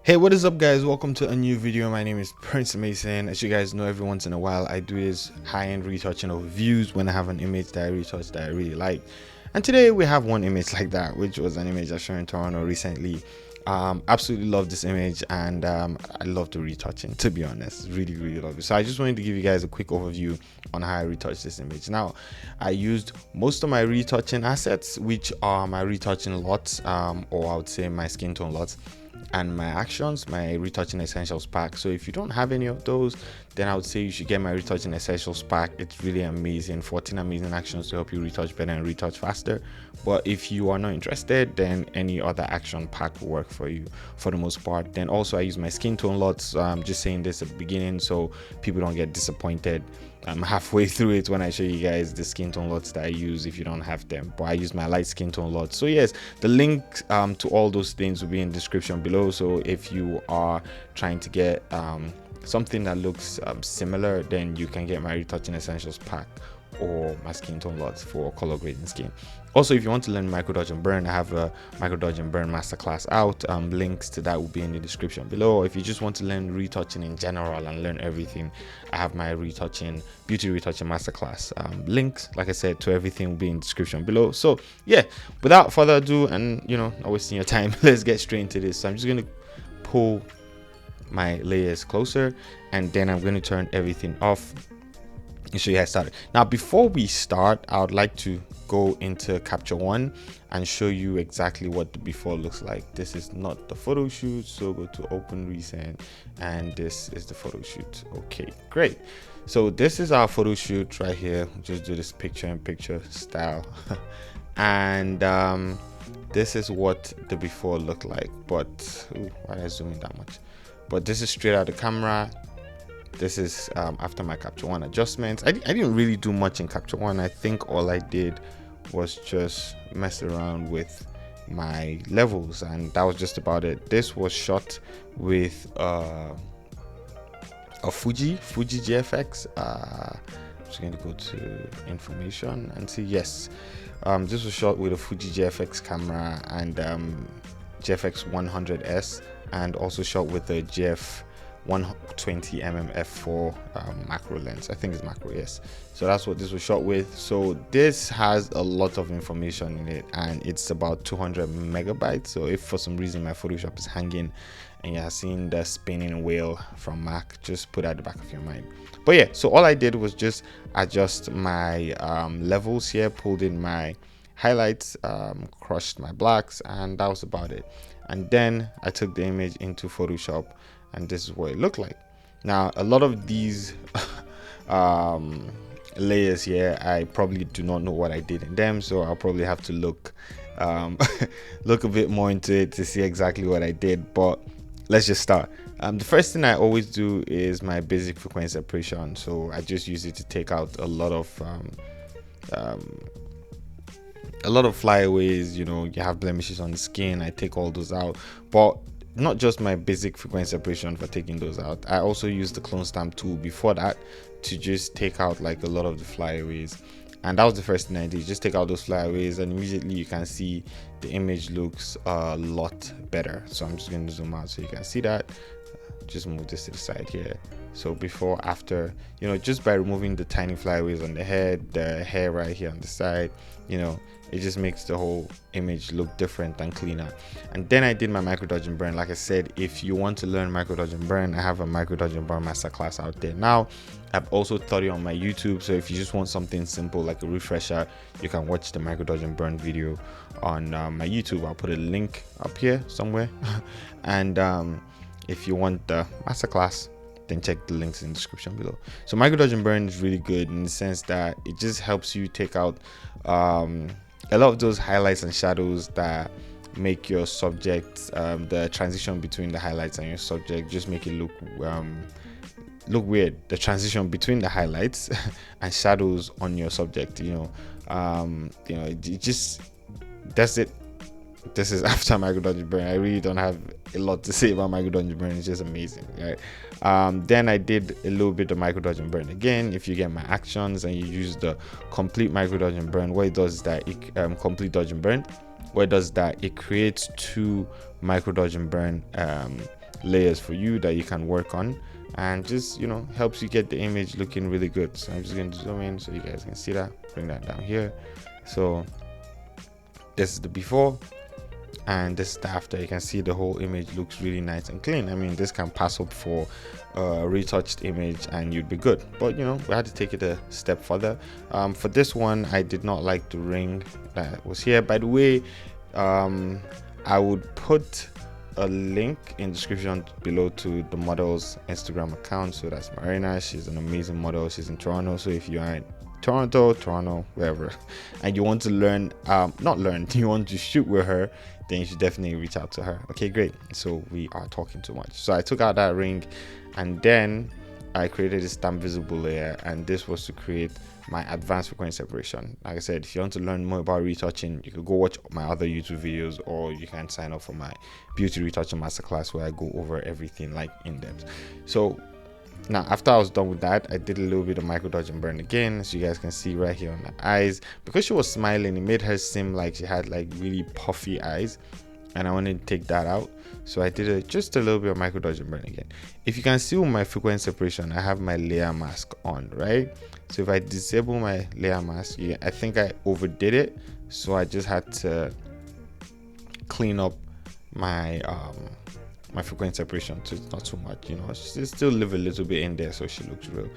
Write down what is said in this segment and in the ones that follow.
Hey, what is up, guys? Welcome to a new video. My name is Prince Meyson. As you guys know, every once in a while I do this high-end retouching of views when I have an image that I retouch that I really like. And today we have one image like that, which was an image I showed in Toronto recently. Absolutely love this image, and I love the retouching, to be honest. Really love it. So I just wanted to give you guys a quick overview on how I retouch this image. Now, I used most of my retouching assets, which are my retouching lots, or I would say my skin tone lots, and my actions, my retouching essentials pack. So if you don't have any of those, then I would say you should get my retouching essentials pack. It's really amazing. 14 amazing actions to help you retouch better and retouch faster. But if you are not interested, then any other action pack will work for you for the most part. Then also I use my skin tone lots. I'm just saying this at the beginning so people don't get disappointed halfway through it when I show you guys the skin tone lots that I use if you don't have them. But I use my light skin tone lots. So yes, the link to all those things will be in the description below. So if you are trying to get something that looks similar, then you can get my retouching essentials pack or my skin tone lots for color grading skin. Also, if you want to learn micro dodge and burn, I have a micro dodge and burn masterclass out. Links to that will be in the description below. If you just want to learn retouching in general and learn everything, I have my beauty retouching masterclass. Links, like I said, to everything will be in the description below. So yeah, without further ado, and not wasting your time, let's get straight into this. So I'm just going to pull my layers closer, and then I'm going to turn everything off and show you how I started. Now, before we start, I would like to go into Capture One and show you exactly what the before looks like. This is not the photo shoot, so go to Open Recent, and this is the photo shoot. Okay, great. So this is our photo shoot right here. Just do this picture-in-picture style, and this is what the before looked like. But why did I zoom in that much? But this is straight out of the camera. This is after my Capture One adjustments. I didn't really do much in Capture One. I think all I did was just mess around with my levels, and that was just about it. This was shot with a Fuji GFX. I'm just going to go to information and see. Yes, this was shot with a Fuji GFX camera and GFX 100S, and also shot with a GF 120mm f4 macro lens. I think it's macro, yes. So that's what this was shot with. So this has a lot of information in it, and it's about 200 megabytes. So if for some reason my Photoshop is hanging and you're seeing the spinning wheel from Mac, just put that at the back of your mind. But yeah, so all I did was just adjust my levels here, pulled in my highlights, crushed my blacks, and that was about it. And then I took the image into Photoshop, and this is what it looked like. Now, a lot of these layers here, I probably do not know what I did in them, so I'll probably have to look look a bit more into it to see exactly what I did. But let's just start. The first thing I always do is my basic frequency separation. So I just use it to take out a lot of flyaways. You have blemishes on the skin. I take all those out, but not just my basic frequency separation for taking those out. I also use the clone stamp tool before that to just take out like a lot of the flyaways, and that was the first thing I did. Just take out those flyaways, and immediately you can see the image looks a lot better. So I'm just going to zoom out so you can see that. Just move this to the side here. So before, after, just by removing the tiny flyaways on the head, the hair right here on the side, it just makes the whole image look different and cleaner. And then I did my micro dodge and burn. Like I said, if you want to learn micro dodge and burn, I have a micro dodge and burn masterclass out there now. I've also taught it on my YouTube, so if you just want something simple like a refresher, you can watch the micro dodge and burn video on my YouTube. I'll put a link up here somewhere. And if you want the masterclass, then check the links in the description below. So micro dodge and burn is really good in the sense that it just helps you take out a lot of those highlights and shadows that make your subject, the transition between the highlights and your subject, just make it look weird. The transition between the highlights and shadows on your subject, it just, that's it. This is after micro dodge and burn. I really don't have a lot to say about micro dodge and burn. It's just amazing, right? Then I did a little bit of micro dodge and burn again. If you get my actions and you use the complete micro dodge and burn, what it does is that it complete dodge and burn. What it does is that it creates two micro dodge and burn layers for you that you can work on, and just, you know, helps you get the image looking really good. So I'm just going to zoom in so you guys can see that, bring that down here. So this is the before and this is the after. You can see the whole image looks really nice and clean. I mean, this can pass up for a retouched image and you'd be good, but you know, we had to take it a step further. For this one, I did not like the ring that was here. By the way, I would put a link in the description below to the model's Instagram account. So that's Marina. She's an amazing model. She's in Toronto. So if you are in Toronto, wherever, and you want to learn, you want to shoot with her, then you should definitely reach out to her. Okay, great. So we are talking too much. So I took out that ring and then I created a stamp visible layer, and this was to create my advanced frequency separation. Like I said, if you want to learn more about retouching, you could go watch my other YouTube videos, or you can sign up for my beauty retouching masterclass where I go over everything like in depth. So now after I was done with that, I did a little bit of micro dodge and burn again, as you guys can see right here on the eyes. Because she was smiling, it made her seem like she had like really puffy eyes, and I wanted to take that out. So I did just a little bit of micro dodge and burn again. If you can see with my frequency separation, I have my layer mask on, right? So if I disable my layer mask, I think I overdid it, so I just had to clean up my my frequency separation so it's not too much, you know, still leave a little bit in there so she looks real.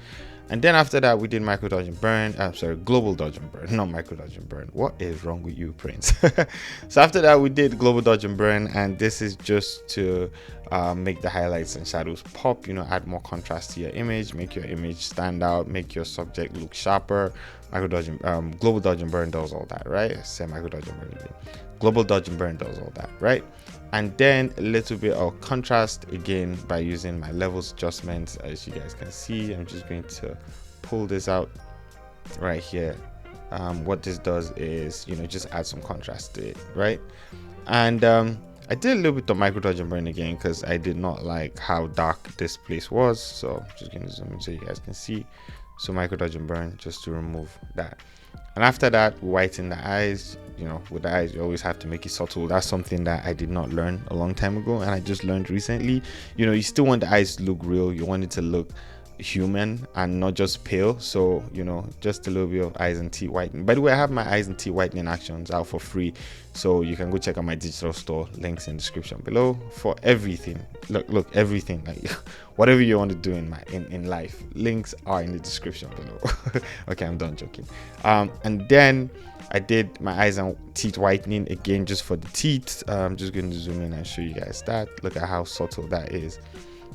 And then after that, we did micro dodge and burn. I'm sorry, global dodge and burn, not micro dodge and burn. What is wrong with you, Prince? So after that, we did global dodge and burn, and this is just to make the highlights and shadows pop, you know, add more contrast to your image, make your image stand out, make your subject look sharper. Micro dodge and global dodge and burn does all that, right? I said micro dodge and burn again. Global dodge and burn does all that, right? And then a little bit of contrast again by using my levels adjustments. As you guys can see, I'm just going to pull this out right here. What this does is, you know, just add some contrast to it, right? And I did a little bit of micro dodge and burn again because I did not like how dark this place was. So I'm just going to zoom in so you guys can see. So micro dodge and burn just to remove that. And after that, whiten the eyes. You know, with the eyes, you always have to make it subtle. That's something that I did not learn a long time ago, and I just learned recently. You know, you still want the eyes to look real. You want it to look human and not just pale. So, you know, just a little bit of eyes and teeth whitening. By the way, I have my eyes and teeth whitening actions out for free, so you can go check out my digital store. Links in the description below for everything. Look, everything, like whatever you want to do in life, links are in the description below. Okay, I'm done joking. And then I did my eyes and teeth whitening again just for the teeth. I'm just going to zoom in and show you guys that. Look at how subtle that is.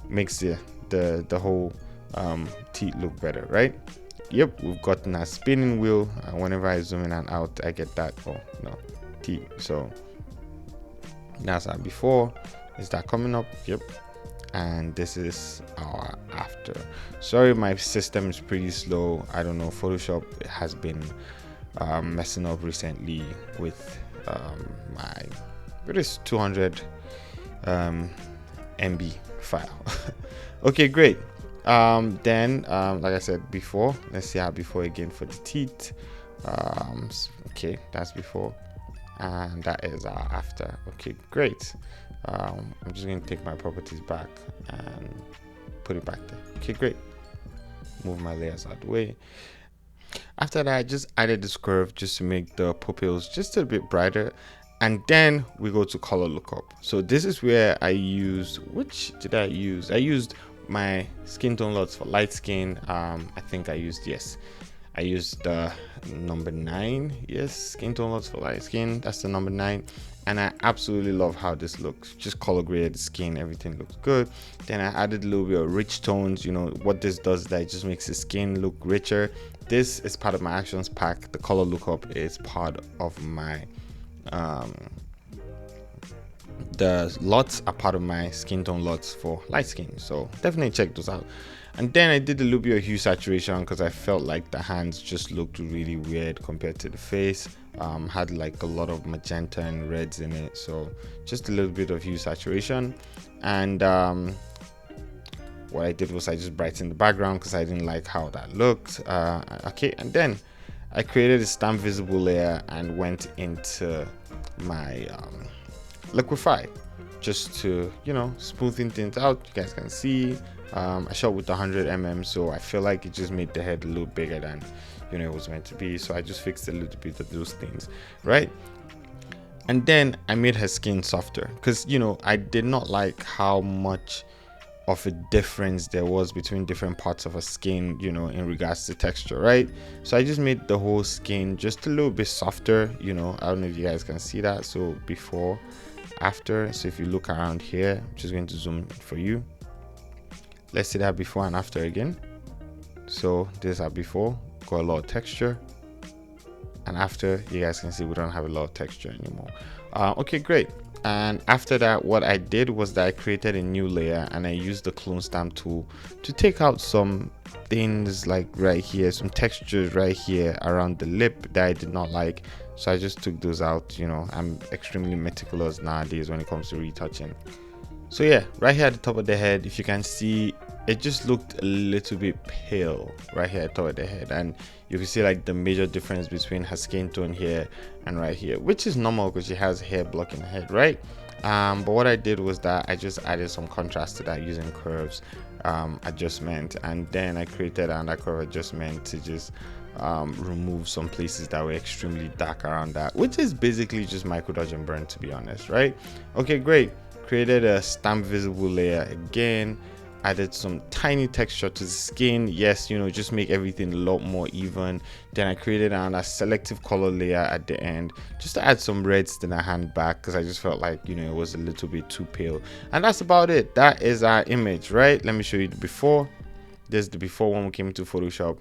Makes the whole teeth look better, right? Yep, we've gotten a spinning wheel, and whenever I zoom in and out, I get that. Oh no, teeth. So that's our before. Is that coming up? Yep. And this is our after. Sorry, my system is pretty slow. I don't know, Photoshop has been messing up recently with my 200 MB file. Okay, great. Then like I said before, let's see how before again for the teeth. Okay, that's before, and that is our after. Okay, great. I'm just going to take my properties back and put it back there. Okay, great. Move my layers out of the way. After that, I just added this curve just to make the pupils just a bit brighter, and then we go to color lookup. So this is where I used, which did I use? I used my skin tone lots for light skin. I think I used the number 9. Yes, skin tone lots for light skin, that's the number 9, and I absolutely love how this looks. Just color graded skin, everything looks good. Then I added a little bit of rich tones. You know what this does is that it just makes the skin look richer. This is part of my actions pack. The color lookup is part of my the lots are part of my skin tone lots for light skin, so definitely check those out. And then I did a little bit of hue saturation because I felt like the hands just looked really weird compared to the face. Had like a lot of magenta and reds in it, so just a little bit of hue saturation. And what I did was I just brightened the background because I didn't like how that looked. Okay, and then I created a stamp visible layer and went into my Liquify. just to, you know, smoothing things out. You guys can see I shot with 100 so I feel like it just made the head a little bigger than, you know, it was meant to be. So I just fixed a little bit of those things, right? And then I made her skin softer because, you know, I did not like how much of a difference there was between different parts of her skin, you know, in regards to texture, right? So I just made the whole skin just a little bit softer, you know. I don't know if you guys can see that. So before, after. So if you look around here, I'm just going to zoom in for you. Let's see that before and after again. So this is before, got a lot of texture, and after, you guys can see we don't have a lot of texture anymore. Okay, great. And after that, what I did was that I created a new layer and I used the clone stamp tool to take out some things like right here, some textures right here around the lip that I did not like. So I just took those out. You know, I'm extremely meticulous nowadays when it comes to retouching. So yeah, right here at the top of the head, if you can see, it just looked a little bit pale right here at the top of the head, and you can see like the major difference between her skin tone here and right here, which is normal because she has hair blocking her head, right? But what I did was that I just added some contrast to that using curves adjustment, and then I created another curve adjustment to just remove some places that were extremely dark around that, which is basically just micro dodge and burn, to be honest, right? Okay, great. Created a stamp visible layer again, added some tiny texture to the skin. Yes, you know, just make everything a lot more even. Then I created a selective color layer at the end just to add some reds to the hand back because I just felt like, you know, it was a little bit too pale. And that's about it. That is our image, right? Let me show you the before. This is the before when we came into Photoshop,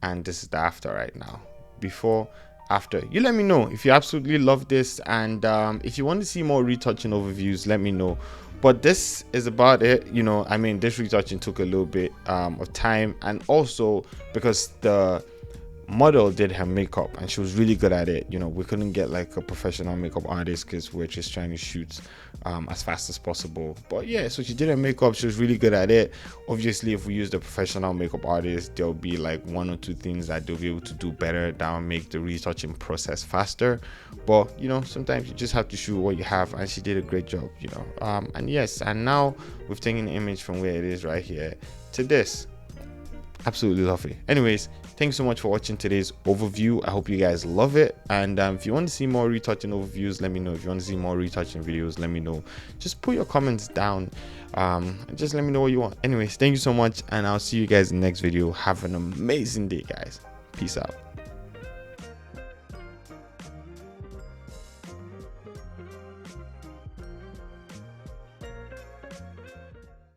and this is the after right now. Before, after. You let me know if you absolutely love this, and if you want to see more retouching overviews, let me know. But this is about it. You know, I mean, this retouching took a little bit of time, and also because the model did her makeup and she was really good at it. You know, we couldn't get like a professional makeup artist because we're just trying to shoot as fast as possible. But yeah, so she did her makeup, she was really good at it. Obviously, if we use the professional makeup artist, there'll be like one or two things that they'll be able to do better that will make the retouching process faster. But you know, sometimes you just have to shoot what you have, and she did a great job, you know. And yes, and now we've taken the image from where it is right here to this. Absolutely lovely. Anyways, thanks so much for watching today's overview. I hope you guys love it, and if you want to see more retouching overviews, let me know. If you want to see more retouching videos, let me know. Just put your comments down, and just let me know what you want. Anyways, thank you so much, and I'll see you guys in the next video. Have an amazing day, guys. Peace out.